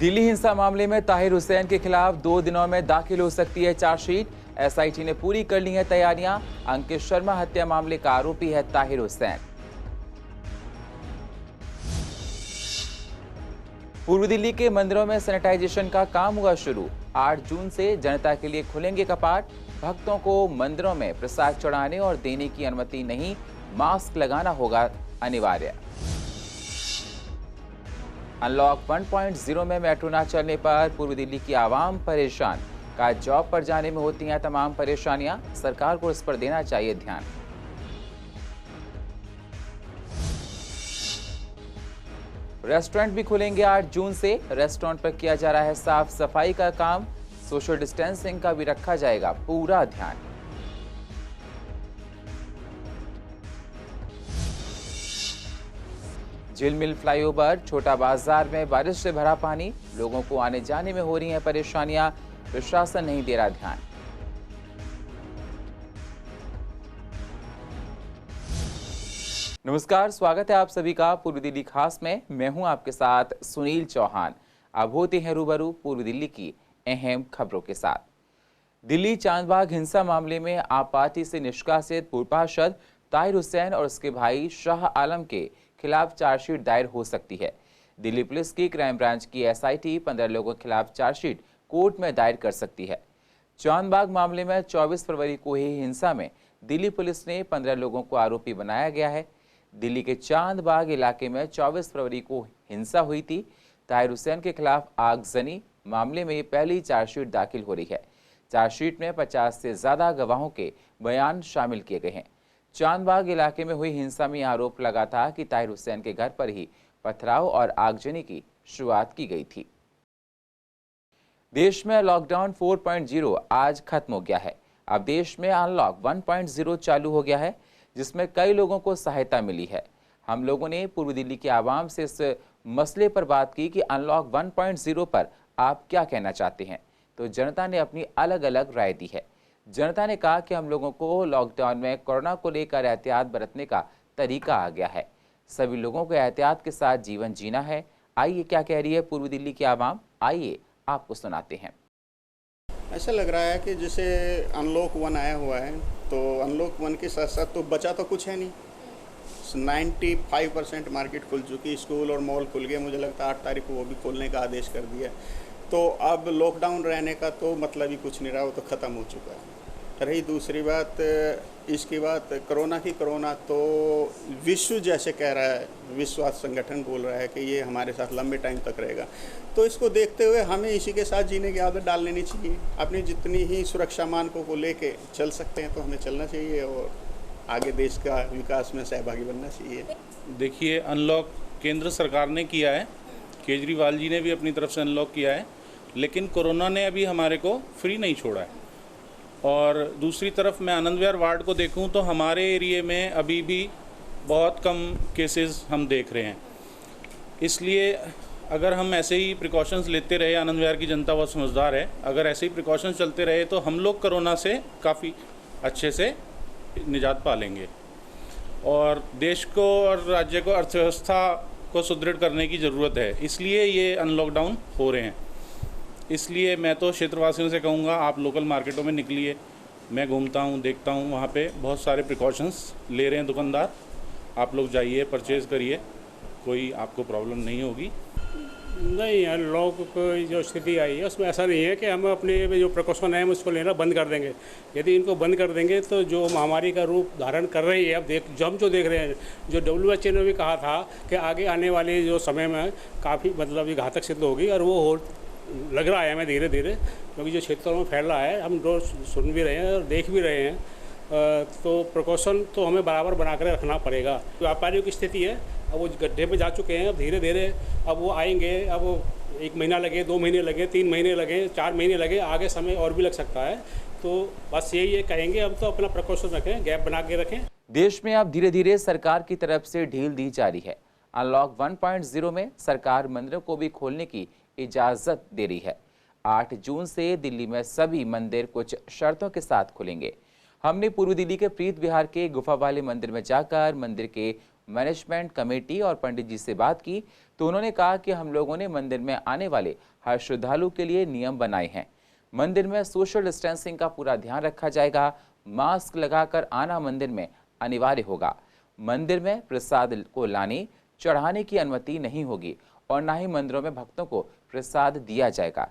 दिल्ली हिंसा मामले में ताहिर हुसैन के खिलाफ 2 दिनों में दाखिल हो सकती है चार्जशीट। एसआईटी ने पूरी कर ली है तैयारियां। अंकित शर्मा हत्या मामले का आरोपी है ताहिर हुसैन। पूर्व दिल्ली के मंदिरों में सैनिटाइजेशन का काम हुआ शुरू। 8 जून से जनता के लिए खुलेंगे कपाट। भक्तों को मंदिरों में प्रसाद चढ़ाने और देने की अनुमति नहीं, मास्क लगाना होगा अनिवार्य। अनलॉक 1.0 में मेट्रो न चलने पर पूर्व दिल्ली की आवाम परेशान। का जॉब पर जाने में होती हैं तमाम परेशानियां, सरकार को इस पर देना चाहिए ध्यान। रेस्टोरेंट भी खुलेंगे 8 जून से। रेस्टोरेंट पर किया जा रहा है साफ सफाई का काम। सोशल डिस्टेंसिंग का भी रखा जाएगा पूरा ध्यान। झिलमिल फ्लाईओवर, छोटा बाजार में बारिश से भरा पानी। लोगों को आने जाने में हो रही हैं परेशानियां, प्रशासन नहीं दे रहा ध्यान। नमस्कार, स्वागत है आप सभी का पूर्व दिल्ली खास में। मैं हूं आपके साथ सुनील चौहान। अब होते हैं रूबरू पूर्व दिल्ली की अहम खबरों के साथ। दिल्ली चांदबाग हिंसा मामले में आप पार्टी से निष्कासित पूर्व पार्षद ताहिर हुसैन और उसके भाई शाह आलम के खिलाफ चार्जशीट दायर हो सकती है। दिल्ली पुलिस की क्राइम ब्रांच की एसआईटी 15 लोगों के खिलाफ चार्जशीट कोर्ट में दायर कर सकती है। चांदबाग मामले में 24 फरवरी को ही हिंसा में दिल्ली पुलिस ने 15 लोगों को आरोपी बनाया गया है। दिल्ली के चांदबाग इलाके में 24 फरवरी को हिंसा हुई थी। ताहिर हुसैन के खिलाफ आगजनी मामले में पहली चार्जशीट दाखिल हो रही है। चार्जशीट में 50 से ज्यादा गवाहों के बयान शामिल किए गए हैं। चांदबाग इलाके में हुई हिंसा में आरोप लगा था कि ताहिर हुसैन के घर पर ही पथराव और आगजनी की शुरुआत की गई थी। देश में लॉकडाउन 4.0 आज खत्म हो गया है। अब देश में अनलॉक 1.0 चालू हो गया है, जिसमें कई लोगों को सहायता मिली है। हम लोगों ने पूर्व दिल्ली के आवाम से इस मसले पर बात की कि अनलॉक 1.0 पर आप क्या कहना चाहते हैं, तो जनता ने अपनी अलग अलग राय दी है। जनता ने कहा कि हम लोगों को लॉकडाउन में कोरोना को लेकर एहतियात बरतने का तरीका आ गया है। सभी लोगों को एहतियात के साथ जीवन जीना है। आइए क्या कह रही है पूर्व दिल्ली की आवाम, आइए आपको सुनाते हैं। ऐसा लग रहा है कि जैसे अनलॉक 1 आया हुआ है, तो अनलॉक 1 के साथ साथ तो बचा तो कुछ है नहीं। 95% मार्केट खुल चुकी, स्कूल और मॉल खुल गए। मुझे लगता है 8 तारीख को वो भी खोलने का आदेश कर दिया। तो अब लॉकडाउन रहने का तो मतलब ही कुछ नहीं रहा, वो तो ख़त्म हो चुका है। रही दूसरी बात, इसकी बात कोरोना तो विश्व जैसे कह रहा है, विश्व स्वास्थ्य संगठन बोल रहा है कि ये हमारे साथ लंबे टाइम तक रहेगा। तो इसको देखते हुए हमें इसी के साथ जीने की आदत डाल लेनी चाहिए। अपनी जितनी ही सुरक्षा मानकों को लेके चल सकते हैं तो हमें चलना चाहिए और आगे देश का विकास में सहभागी बनना चाहिए। देखिए, अनलॉक केंद्र सरकार ने किया है, केजरीवाल जी ने भी अपनी तरफ से अनलॉक किया है, लेकिन कोरोना ने अभी हमारे को फ्री नहीं छोड़ा है। और दूसरी तरफ मैं आनंद विहार वार्ड को देखूं तो हमारे एरिए में अभी भी बहुत कम केसेस हम देख रहे हैं। इसलिए अगर हम ऐसे ही प्रिकॉशंस लेते रहे, आनंद विहार की जनता बहुत समझदार है, अगर ऐसे ही प्रिकॉशंस चलते रहे तो हम लोग कोरोना से काफ़ी अच्छे से निजात पा लेंगे। और देश को और राज्य को, अर्थव्यवस्था को सुदृढ़ करने की ज़रूरत है, इसलिए ये अनलॉकडाउन हो रहे हैं। इसलिए मैं तो क्षेत्रवासियों से कहूँगा, आप लोकल मार्केटों में निकलिए। मैं घूमता हूँ, देखता हूँ, वहाँ पे बहुत सारे प्रिकॉशंस ले रहे हैं दुकानदार। आप लोग जाइए, परचेज़ करिए, कोई आपको प्रॉब्लम नहीं होगी। नहीं, अनलॉक की जो स्थिति आई है उसमें ऐसा नहीं है कि हम अपने जो प्रिकॉशन है हम उसको लेना बंद कर देंगे। यदि इनको बंद कर देंगे तो जो महामारी का रूप धारण कर रही है, अब जो देख रहे हैं, जो WHO ने भी कहा था कि आगे आने वाले जो समय में काफ़ी मतलब ये घातक सिद्ध होगी, और वो लग रहा है हमें धीरे धीरे, क्योंकि जो क्षेत्रों में फैल रहा है हम रोज सुन भी रहे हैं और देख भी रहे हैं। तो प्रिकॉशन तो हमें बराबर बना कर रखना पड़ेगा। व्यापारियों की स्थिति है, अब वो गड्ढे पे जा चुके हैं, अब धीरे धीरे अब वो आएंगे। अब 1 महीना लगे, 2 महीने लगे, 3 महीने लगे, 4 महीने लगे, आगे समय और भी लग सकता है। तो बस यही कहेंगे, हम तो अपना प्रिकॉशन रखें, गैप बना के रखें। देश में अब धीरे धीरे सरकार की तरफ से ढील दी जा रही है। अनलॉक 1.0 में सरकार मंदिरों को भी खोलने की इजाजत दे रही है। 8 जून से दिल्ली में सभी मंदिर कुछ शर्तों के साथ खुलेंगे। हमने पूर्व दिल्ली के प्रीत विहार के गुफा वाले मंदिर में जाकर मंदिर के मैनेजमेंट कमेटी और पंडित जी से बात की तो उन्होंने कहा कि हम लोगों ने मंदिर में आने वाले हर श्रद्धालु के लिए नियम बनाए हैं। मंदिर में सोशल डिस्टेंसिंग का पूरा ध्यान रखा जाएगा। मास्क लगाकर आना मंदिर में अनिवार्य होगा। मंदिर में प्रसाद को लाने चढ़ाने की अनुमति नहीं होगी और ना ही मंदिरों में भक्तों को प्रसाद दिया जाएगा।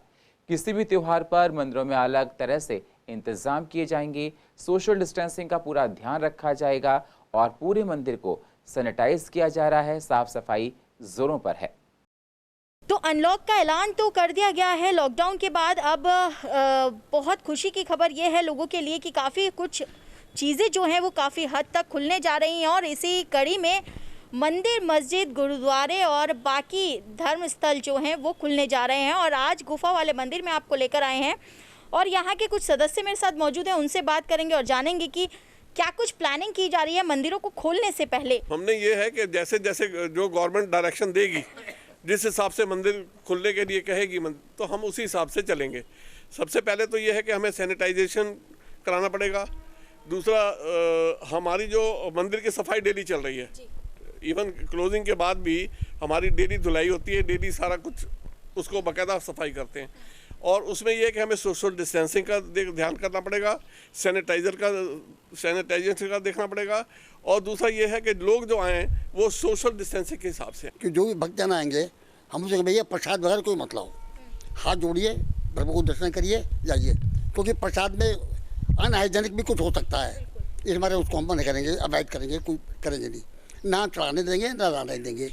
किसी भी त्योहार पर मंदिरों में अलग तरह से इंतजाम किए जाएंगे। सोशल डिस्टेंसिंग का पूरा ध्यान रखा जाएगा और पूरे मंदिर को सैनिटाइज किया जा रहा है। साफ सफाई जोरों पर है। तो अनलॉक का ऐलान तो कर दिया गया है लॉकडाउन के बाद। अब बहुत खुशी की खबर यह है लोगों के लिए कि काफ़ी कुछ चीज़ें जो हैं वो काफ़ी हद तक खुलने जा रही हैं और इसी कड़ी में मंदिर, मस्जिद, गुरुद्वारे और बाकी धर्म स्थल जो हैं वो खुलने जा रहे हैं। और आज गुफा वाले मंदिर में आपको लेकर आए हैं और यहाँ के कुछ सदस्य मेरे साथ मौजूद हैं, उनसे बात करेंगे और जानेंगे कि क्या कुछ प्लानिंग की जा रही है मंदिरों को खोलने से पहले। हमने ये है कि जैसे जैसे जो गवर्नमेंट डायरेक्शन देगी, जिस हिसाब से मंदिर खुलने के लिए कहेगी तो हम उसी हिसाब से चलेंगे। सबसे पहले तो ये है कि हमें सैनिटाइजेशन कराना पड़ेगा। दूसरा, हमारी जो मंदिर की सफाई डेली चल रही है, इवन क्लोजिंग के बाद भी हमारी डेली धुलाई होती है, डेली सारा कुछ उसको बाकायदा सफाई करते हैं। और उसमें यह है कि हमें सोशल डिस्टेंसिंग का ध्यान करना पड़ेगा, सैनिटाइजेशन का देखना पड़ेगा। और दूसरा ये है कि लोग जो आएँ वो सोशल डिस्टेंसिंग के हिसाब से, कि जो भी भक्तजन आएंगे हम उसे भैया प्रसाद वगैरह कोई मत लाओ, हाथ जोड़िए, प्रभु को दर्शन करिए, जाइए, क्योंकि प्रसाद में अनहाइजेनिक भी कुछ हो सकता है। इस बारे उसको हम मना करेंगे, अवॉइड करेंगे, कोई करेंगे नहीं, ना चढ़ाने देंगे ना लाने देंगे।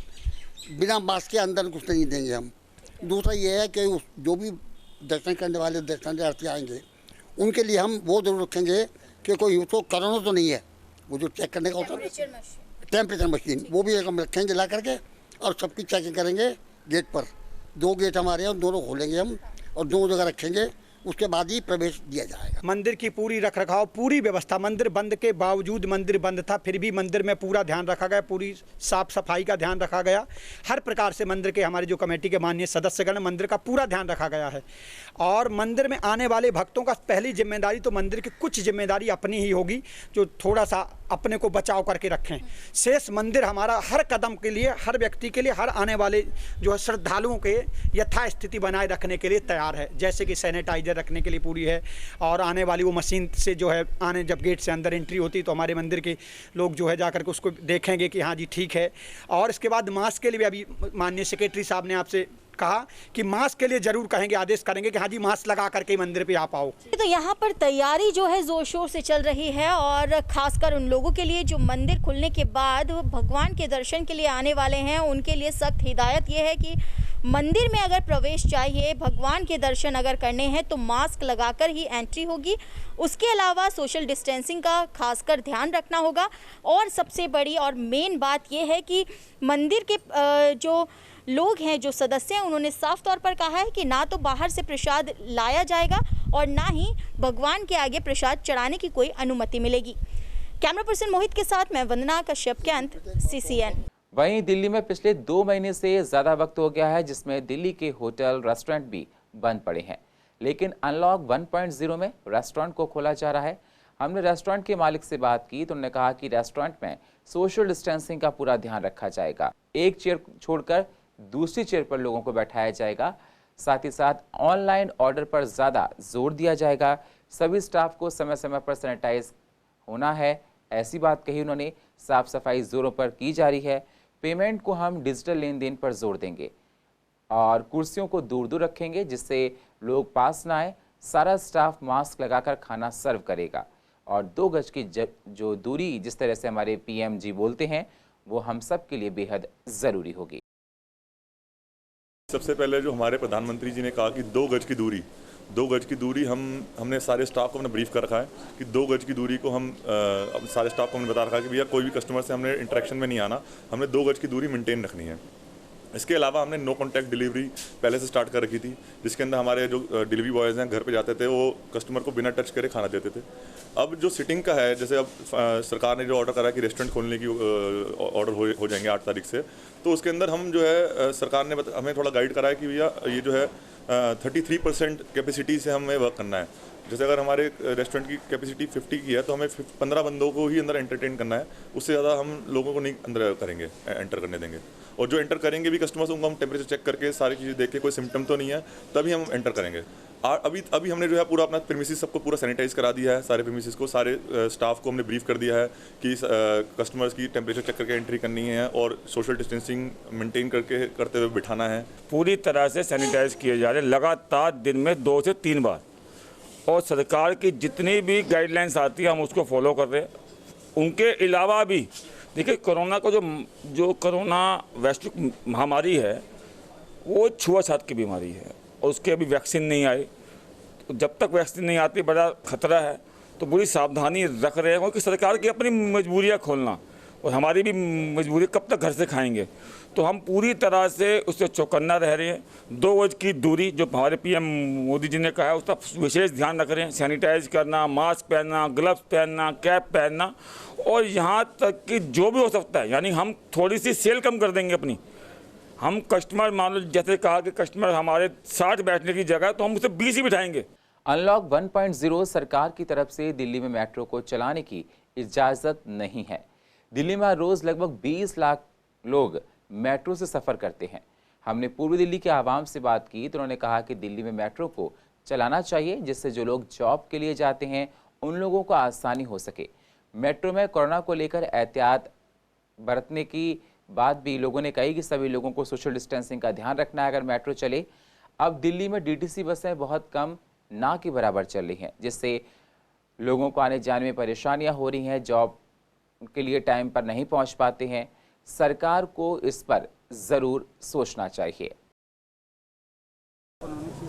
बिना मास्क के अंदर कुछ नहीं देंगे हम। दूसरा ये है कि जो भी दर्शन करने वाले दर्शनार्थी आएंगे उनके लिए हम वो जरूर रखेंगे कि कोई उसको कोरोना तो नहीं है, वो जो चेक करने का होता है टेम्परेचर मशीन, वो भी हम रखेंगे ला करके और सबकी चेकिंग करेंगे गेट पर। 2 गेट हमारे हैं, दोनों खोलेंगे हम और 2 जगह रखेंगे, उसके बाद ही प्रवेश दिया जाएगा। मंदिर की पूरी रखरखाव, पूरी व्यवस्था, मंदिर बंद के बावजूद, मंदिर बंद था फिर भी मंदिर में पूरा ध्यान रखा गया, पूरी साफ सफाई का ध्यान रखा गया। हर प्रकार से मंदिर के हमारे जो कमेटी के माननीय सदस्यगण, मंदिर का पूरा ध्यान रखा गया है। और मंदिर में आने वाले भक्तों का पहली जिम्मेदारी तो मंदिर की कुछ जिम्मेदारी अपनी ही होगी, जो थोड़ा सा अपने को बचाव करके रखें। शेष मंदिर हमारा हर कदम के लिए, हर व्यक्ति के लिए, हर आने वाले जो है श्रद्धालुओं के यथास्थिति बनाए रखने के लिए तैयार है। जैसे कि सैनिटाइजर रखने के लिए पूरी है और आने वाली वो मशीन से जो है आने जब गेट से अंदर एंट्री होती तो हमारे मंदिर के लोग जो है जाकर के उसको देखेंगे कि हाँ जी ठीक है। और इसके बाद मास्क के लिए भी अभी माननीय सेक्रेटरी साहब ने आपसे कहा कि मास्क के लिए जरूर कहेंगे, आदेश करेंगे कि हाँ जी मास्क लगा करके मंदिर पे आप आओ। तो यहाँ पर तैयारी जो है जोर शोर से चल रही है और खासकर उन लोगों के लिए जो मंदिर खुलने के बाद भगवान के दर्शन के लिए आने वाले हैं, उनके लिए सख्त हिदायत ये है कि मंदिर में अगर प्रवेश चाहिए, भगवान के दर्शन अगर करने हैं तो मास्क लगाकर ही एंट्री होगी। उसके अलावा सोशल डिस्टेंसिंग का खासकर ध्यान रखना होगा। और सबसे बड़ी और मेन बात यह है कि मंदिर के जो लोग हैं, जो सदस्य हैं, उन्होंने साफ तौर पर कहा है कि ना तो बाहर से प्रसाद लाया जाएगा और ना ही भगवान के आगे प्रसाद चढ़ाने की कोई अनुमति मिलेगी। कैमरा पर्सन मोहित के साथ मैं वंदना कश्यप के अंत CCN। वहीं दिल्ली में पिछले 2 महीने से ज़्यादा वक्त हो गया है जिसमें दिल्ली के होटल, रेस्टोरेंट भी बंद पड़े हैं, लेकिन अनलॉक 1.0 में रेस्टोरेंट को खोला जा रहा है। हमने रेस्टोरेंट के मालिक से बात की तो उन्होंने कहा कि रेस्टोरेंट में सोशल डिस्टेंसिंग का पूरा ध्यान रखा जाएगा। एक चेयर छोड़कर दूसरी चेयर पर लोगों को बैठाया जाएगा। साथ ही साथ ऑनलाइन ऑर्डर पर ज़्यादा जोर दिया जाएगा। सभी स्टाफ को समय समय पर सैनिटाइज होना है, ऐसी बात कही उन्होंने। साफ सफाई जोरों पर की जा रही है। पेमेंट को हम डिजिटल लेन देन पर जोर देंगे और कुर्सियों को दूर दूर रखेंगे जिससे लोग पास ना आए। सारा स्टाफ मास्क लगाकर खाना सर्व करेगा और 2 गज की जो दूरी जिस तरह से हमारे PM जी बोलते हैं वो हम सब के लिए बेहद ज़रूरी होगी। सबसे पहले जो हमारे प्रधानमंत्री जी ने कहा कि 2 गज की दूरी हमने सारे स्टाफ को हमने ब्रीफ कर रखा है कि 2 गज की दूरी को हम सारे स्टाफ को हमने बता रखा है कि भैया कोई भी कस्टमर से हमने इंटरेक्शन में नहीं आना, हमने 2 गज की दूरी मेंटेन रखनी है। इसके अलावा हमने नो कॉन्टैक्ट डिलीवरी पहले से स्टार्ट कर रखी थी, जिसके अंदर हमारे जो डिलीवरी बॉयज़ हैं घर पे जाते थे, वो कस्टमर को बिना टच करे खाना देते थे। अब जो सिटिंग का है, जैसे अब सरकार ने जो ऑर्डर करा कि रेस्टोरेंट खोलने की ऑर्डर हो जाएंगे 8 तारीख से, तो उसके अंदर हम जो है सरकार ने हमें थोड़ा गाइड करा है कि भैया ये जो है 33% कैपेसिटी से हमें वर्क करना है। जैसे अगर हमारे रेस्टोरेंट की कैपेसिटी 50 की है तो हमें 15 बंदों को ही अंदर एंटरटेन करना है, उससे ज़्यादा हम लोगों को नहीं अंदर करेंगे, एंटर करने देंगे। और जो एंटर करेंगे भी कस्टमर्स, उनको हम टेम्परेचर चेक करके सारी चीज़ें देख के कोई सिम्टम तो नहीं है तभी हम एंटर करेंगे। अभी हमने जो है पूरा अपना प्रीमिसेस सबको पूरा सैनिटाइज करा दिया है, सारे प्रीमिसेस को, सारे स्टाफ को हमने ब्रीफ कर दिया है कि कस्टमर्स की टेम्परेचर चेक करके एंट्री करनी है और सोशल डिस्टेंसिंग मेंटेन करते हुए बिठाना है। पूरी तरह से सैनिटाइज किए जा रहे हैं लगातार, दिन में 2 से 3 बार, और सरकार की जितनी भी गाइडलाइंस आती है हम उसको फॉलो कर रहे हैं। उनके अलावा भी देखिए, कोरोना का जो कोरोना वैश्विक महामारी है वो छुआछूत की बीमारी है और उसके अभी वैक्सीन नहीं आई। तो जब तक वैक्सीन नहीं आती बड़ा खतरा है, तो पूरी सावधानी रख रहे हैं, क्योंकि सरकार की अपनी मजबूरियां खोलना और हमारी भी मजबूरी, कब तक घर से खाएंगे। तो हम पूरी तरह से उससे चौकन्ना रह रहे हैं। 2 गज की दूरी जो हमारे पीएम मोदी जी ने कहा है उसका विशेष ध्यान रख रहे हैं। सैनिटाइज करना, मास्क पहनना, ग्लव्स पहनना, कैप पहनना, और यहाँ तक कि जो भी हो सकता है, यानी हम थोड़ी सी सेल कम कर देंगे अपनी। हम कस्टमर, मान लो जैसे कहा कि कस्टमर हमारे 60 बैठने की जगह, तो हम उसे 20 ही बिठाएंगे। अनलॉक 1.0 सरकार की तरफ से दिल्ली में मेट्रो को चलाने की इजाज़त नहीं है। दिल्ली में रोज़ लगभग 20 लाख लोग मेट्रो से सफ़र करते हैं। हमने पूर्वी दिल्ली के आवाम से बात की तो उन्होंने कहा कि दिल्ली में मेट्रो को चलाना चाहिए, जिससे जो लोग जॉब के लिए जाते हैं उन लोगों को आसानी हो सके। मेट्रो में कोरोना को लेकर एहतियात बरतने की बात भी लोगों ने कही कि सभी लोगों को सोशल डिस्टेंसिंग का ध्यान रखना है अगर मेट्रो चले। अब दिल्ली में डीटीसी बसें बहुत कम, ना के बराबर चल रही हैं, जिससे लोगों को आने जाने में परेशानियां हो रही हैं, जॉब के लिए टाइम पर नहीं पहुंच पाते हैं। सरकार को इस पर ज़रूर सोचना चाहिए।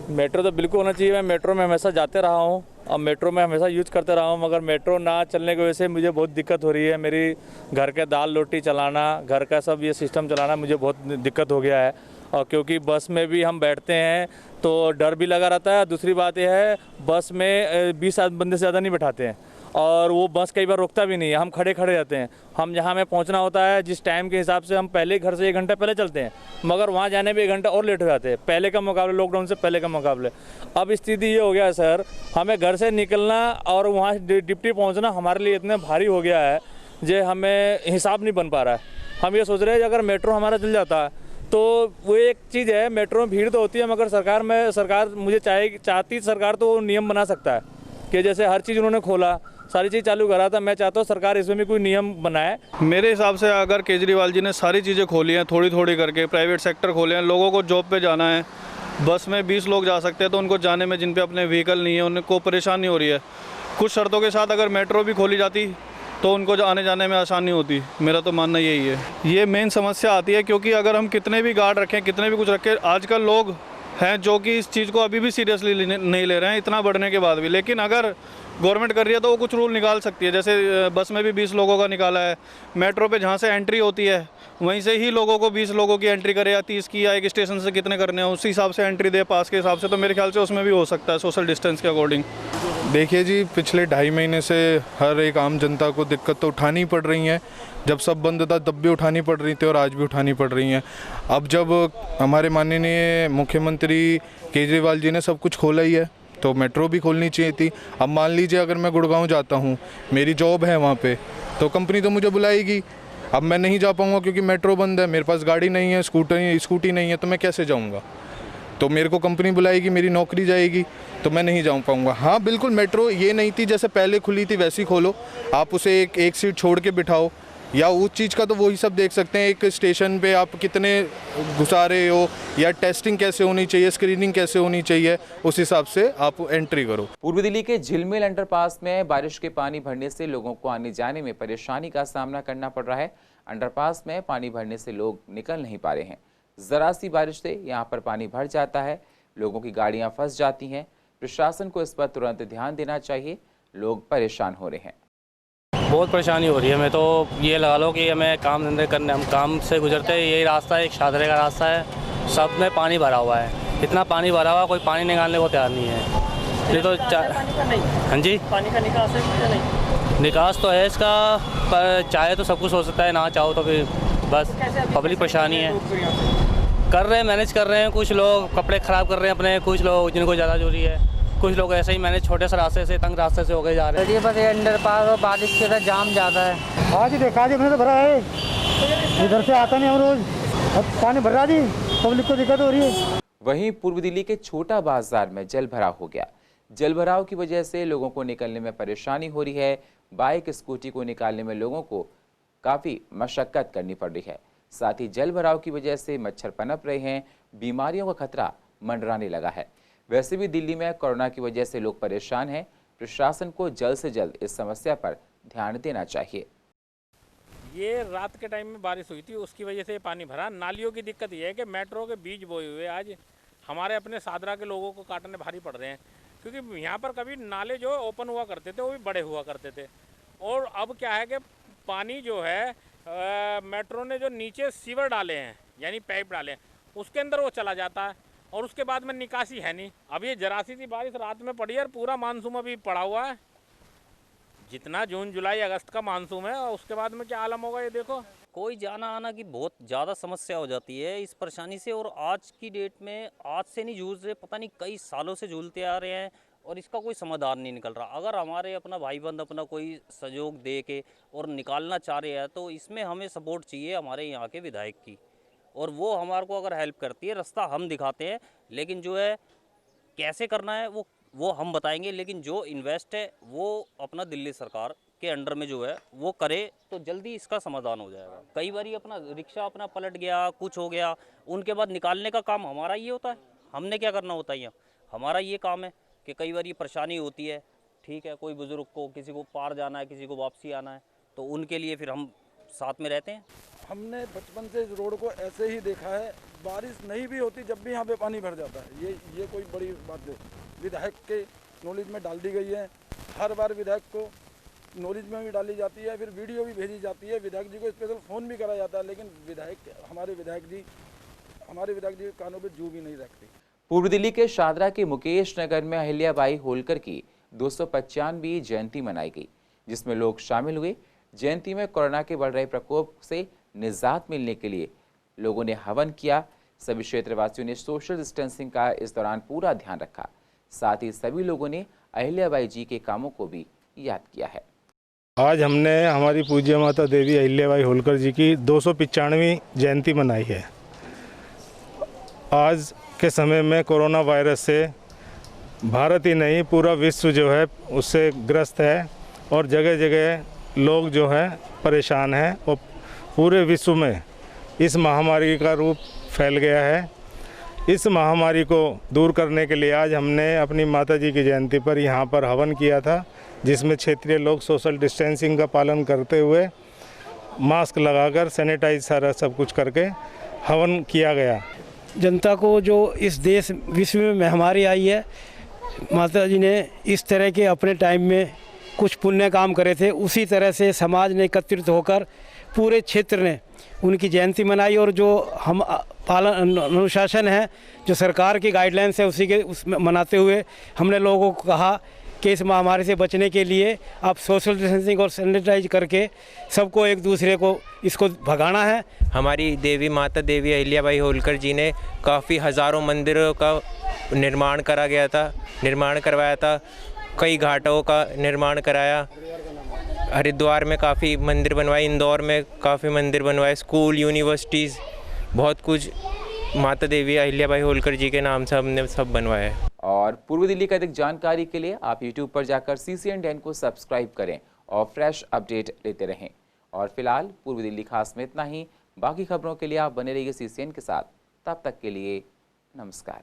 मेट्रो तो बिल्कुल होना चाहिए। मैं मेट्रो में हमेशा जाते रहा हूँ और मेट्रो में हमेशा यूज करते रहा हूँ, मगर मेट्रो ना चलने की वजह से मुझे बहुत दिक्कत हो रही है। मेरी घर के दाल रोटी चलाना, घर का सब ये सिस्टम चलाना मुझे बहुत दिक्कत हो गया है। और क्योंकि बस में भी हम बैठते हैं तो डर भी लगा रहता है। दूसरी बात यह है, बस में 20 बंदे से ज़्यादा नहीं बैठाते हैं और वो बस कई बार रुकता भी नहीं है, हम खड़े खड़े रहते हैं। हम जहाँ हमें पहुँचना होता है जिस टाइम के हिसाब से, हम पहले घर से 1 घंटा पहले चलते हैं, मगर वहाँ जाने में 1 घंटा और लेट हो जाते हैं, पहले का मुकाबले, लॉकडाउन से पहले का मुकाबले। अब स्थिति ये हो गया है सर, हमें घर से निकलना और वहाँ डिप्टी पहुँचना हमारे लिए इतने भारी हो गया है जो हमें हिसाब नहीं बन पा रहा है। हम ये सोच रहे हैं अगर मेट्रो हमारा चल जाता तो वो एक चीज़ है, मेट्रो में भीड़ तो होती है, मगर सरकार मुझे चाहती सरकार तो नियम बना सकता है कि जैसे हर चीज़ उन्होंने खोला, सारी चीज़ चालू करा था। मैं चाहता हूँ सरकार इसमें भी कोई नियम बनाए। मेरे हिसाब से अगर केजरीवाल जी ने सारी चीज़ें खोली हैं, थोड़ी थोड़ी करके प्राइवेट सेक्टर खोले हैं, लोगों को जॉब पे जाना है, बस में 20 लोग जा सकते हैं, तो उनको जाने में जिन पे अपने व्हीकल नहीं है उनको परेशानी हो रही है। कुछ शर्तों के साथ अगर मेट्रो भी खोली जाती तो उनको आने जाने में आसानी होती। मेरा तो मानना यही है। ये मेन समस्या आती है क्योंकि अगर हम कितने भी गार्ड रखें, कितने भी कुछ रखें, आजकल लोग हैं जो कि इस चीज़ को अभी भी सीरियसली नहीं ले रहे हैं, इतना बढ़ने के बाद भी। लेकिन अगर गवर्नमेंट कर रही है तो वो कुछ रूल निकाल सकती है। जैसे बस में भी 20 लोगों का निकाला है, मेट्रो पे जहाँ से एंट्री होती है वहीं से ही लोगों को 20 लोगों की एंट्री करे या 30 की, या एक स्टेशन से कितने करने हैं उसी हिसाब से एंट्री दे पास के हिसाब से। तो मेरे ख्याल से उसमें भी हो सकता है सोशल डिस्टेंस के अकॉर्डिंग। देखिए जी, पिछले 2.5 महीने से हर एक आम जनता को दिक्कत तो उठानी पड़ रही है। जब सब बंद था तब भी उठानी पड़ रही थी और आज भी उठानी पड़ रही हैं। अब जब हमारे माननीय मुख्यमंत्री केजरीवाल जी ने सब कुछ खोला ही है तो मेट्रो भी खोलनी चाहिए थी। अब मान लीजिए अगर मैं गुड़गांव जाता हूँ, मेरी जॉब है वहाँ पे, तो कंपनी तो मुझे बुलाएगी। अब मैं नहीं जा पाऊँगा क्योंकि मेट्रो बंद है, मेरे पास गाड़ी नहीं है, स्कूटी नहीं है, तो मैं कैसे जाऊँगा? तो मेरे को कंपनी बुलाएगी, मेरी नौकरी जाएगी, तो मैं नहीं जा पाऊँगा। हाँ बिल्कुल, मेट्रो ये नहीं थी जैसे पहले खुली थी वैसी खोलो, आप उसे एक सीट छोड़ के बिठाओ, या उस चीज़ का तो वही सब देख सकते हैं। एक स्टेशन पे आप कितने घुसा रहे हो, या टेस्टिंग कैसे होनी चाहिए, स्क्रीनिंग कैसे होनी चाहिए, उस हिसाब से आप एंट्री करो। पूर्वी दिल्ली के झिलमिल अंडरपास में बारिश के पानी भरने से लोगों को आने जाने में परेशानी का सामना करना पड़ रहा है। अंडरपास में पानी भरने से लोग निकल नहीं पा रहे हैं। ज़रा सी बारिश से यहाँ पर पानी भर जाता है, लोगों की गाड़ियाँ फंस जाती हैं। प्रशासन को इस पर तुरंत ध्यान देना चाहिए, लोग परेशान हो रहे हैं। बहुत परेशानी हो रही है। मैं तो ये लगा लो कि हमें काम धंधे करने, हम काम से गुजरते हैं, यही रास्ता है, एक शादरे का रास्ता है, सब में पानी भरा हुआ है। इतना पानी भरा हुआ, कोई पानी निकालने को तैयार नहीं है। ये तो हाँ जी, पानी का निकास है नहीं? निकास तो है इसका, पर चाहे तो सब कुछ हो सकता है, ना चाहो तो फिर बस पब्लिक परेशानी है। कर रहे हैं, मैनेज कर रहे हैं। कुछ लोग कपड़े ख़राब कर रहे हैं अपने, कुछ लोग जिनको ज़्यादा जरूरी है, कुछ लोग ऐसे ही मैंने छोटे से रास्ते से तंग रास्ते से हो गए जा रहे हैं। बस ये अंडर पास और बारिश के वजह जाम ज़्यादा है। आज देखा जी, तो भरा है, इधर से आता नहीं हम रोज, अब पानी भर रहा जी, पब्लिक को दिक्कत हो रही है। वहीं पूर्व दिल्ली के छोटा बाजार में जल भराव हो गया। जल भराव की वजह से लोगों को निकलने में परेशानी हो रही है। बाइक स्कूटी को निकालने में लोगों को काफ़ी मशक्कत करनी पड़ रही है। साथ ही जल भराव की वजह से मच्छर पनप रहे हैं, बीमारियों का खतरा मंडराने लगा है। वैसे भी दिल्ली में कोरोना की वजह से लोग परेशान हैं। प्रशासन को जल्द से जल्द इस समस्या पर ध्यान देना चाहिए। ये रात के टाइम में बारिश हुई थी, उसकी वजह से पानी भरा। नालियों की दिक्कत ये है कि मेट्रो के बीज बोए हुए आज हमारे अपने सादरा के लोगों को काटने भारी पड़ रहे हैं, क्योंकि यहाँ पर कभी नाले जो ओपन हुआ करते थे वो भी बड़े हुआ करते थे, और अब क्या है कि पानी जो है मेट्रो ने जो नीचे सीवर डाले हैं यानी पाइप डाले हैं उसके अंदर वो चला जाता है, और उसके बाद में निकासी है नहीं। अब ये जरा सी बारिश रात में पड़ी है और पूरा मानसून अभी पड़ा हुआ है। जितना जून जुलाई अगस्त का मानसून है, और उसके बाद में क्या आलम होगा ये देखो। कोई जाना आना की बहुत ज़्यादा समस्या हो जाती है इस परेशानी से, और आज की डेट में आज से नहीं जूझ रहे, पता नहीं कई सालों से झूलते आ रहे हैं और इसका कोई समाधान नहीं निकल रहा। अगर हमारे अपना भाई बंद अपना कोई सहयोग दे के और निकालना चाह रहे हैं तो इसमें हमें सपोर्ट चाहिए हमारे यहाँ के विधायक की, और वो हमारे को अगर हेल्प करती है, रास्ता हम दिखाते हैं, लेकिन जो है कैसे करना है वो हम बताएंगे, लेकिन जो इन्वेस्ट है वो अपना दिल्ली सरकार के अंडर में जो है वो करे तो जल्दी इसका समाधान हो जाएगा। कई बार अपना रिक्शा अपना पलट गया, कुछ हो गया, उनके बाद निकालने का काम हमारा ये होता है। हमने क्या करना होता है यहाँ, हमारा ये काम है कि कई बार ये परेशानी होती है, ठीक है, कोई बुज़ुर्ग को किसी को पार जाना है, किसी को वापसी आना है, तो उनके लिए फिर हम साथ में रहते हैं। हमने बचपन से इस रोड को ऐसे ही देखा है, बारिश नहीं भी होती जब भी यहाँ पे पानी भर जाता है। ये कोई बड़ी बात है, विधायक के नॉलेज में डाल दी गई है। हर बार विधायक को नॉलेज में भी डाली जाती है, फिर वीडियो भी भेजी जाती है, विधायक जी को स्पेशल फ़ोन भी करा जाता है, लेकिन हमारे विधायक जी के कानों पर जू भी नहीं रखते। पूर्व दिल्ली के शादरा के मुकेश नगर में अहिल्याबाई होलकर की 295वीं जयंती मनाई गई, जिसमें लोग शामिल हुए। जयंती में कोरोना के बढ़ रहे प्रकोप से निजात मिलने के लिए लोगों ने हवन किया। सभी क्षेत्रवासियों ने सोशल डिस्टेंसिंग का इस दौरान पूरा ध्यान रखा। साथ ही सभी लोगों ने अहिल्याबाई जी के कामों को भी याद किया है। आज हमने हमारी पूज्य माता देवी अहिल्याबाई होलकर जी की 295वीं जयंती मनाई है। आज के समय में कोरोना वायरस से भारत ही नहीं पूरा विश्व जो है उससे ग्रस्त है, और जगह जगह लोग जो है परेशान हैं, और पूरे विश्व में इस महामारी का रूप फैल गया है। इस महामारी को दूर करने के लिए आज हमने अपनी माता जी की जयंती पर यहाँ पर हवन किया था, जिसमें क्षेत्रीय लोग सोशल डिस्टेंसिंग का पालन करते हुए मास्क लगाकर सैनिटाइज सारा सब कुछ करके हवन किया गया। जनता को जो इस देश विश्व में महामारी आई है, माता जी ने इस तरह के अपने टाइम में कुछ पुण्य काम करे थे, उसी तरह से समाज ने एकत्रित होकर पूरे क्षेत्र ने उनकी जयंती मनाई, और जो हम पालन अनुशासन है, जो सरकार की गाइडलाइंस है, उसी के उसमें मनाते हुए हमने लोगों को कहा कि इस महामारी से बचने के लिए आप सोशल डिस्टेंसिंग और सैनिटाइज करके सबको एक दूसरे को इसको भगाना है। हमारी देवी माता देवी अहिल्याबाई होलकर जी ने काफ़ी हज़ारों मंदिरों का निर्माण करवाया था, कई घाटों का निर्माण कराया, हरिद्वार में काफ़ी मंदिर बनवाए, इंदौर में काफ़ी मंदिर बनवाए, स्कूल, यूनिवर्सिटीज़, बहुत कुछ माता देवी अहिल्याबाई होलकर जी के नाम से हमने सब बनवाया है। और पूर्व दिल्ली का अधिक जानकारी के लिए आप YouTube पर जाकर CCN10 को सब्सक्राइब करें और फ्रेश अपडेट लेते रहें। और फिलहाल पूर्व दिल्ली खास में इतना ही। बाकी खबरों के लिए आप बने रहिए CCN के साथ। तब तक के लिए नमस्कार।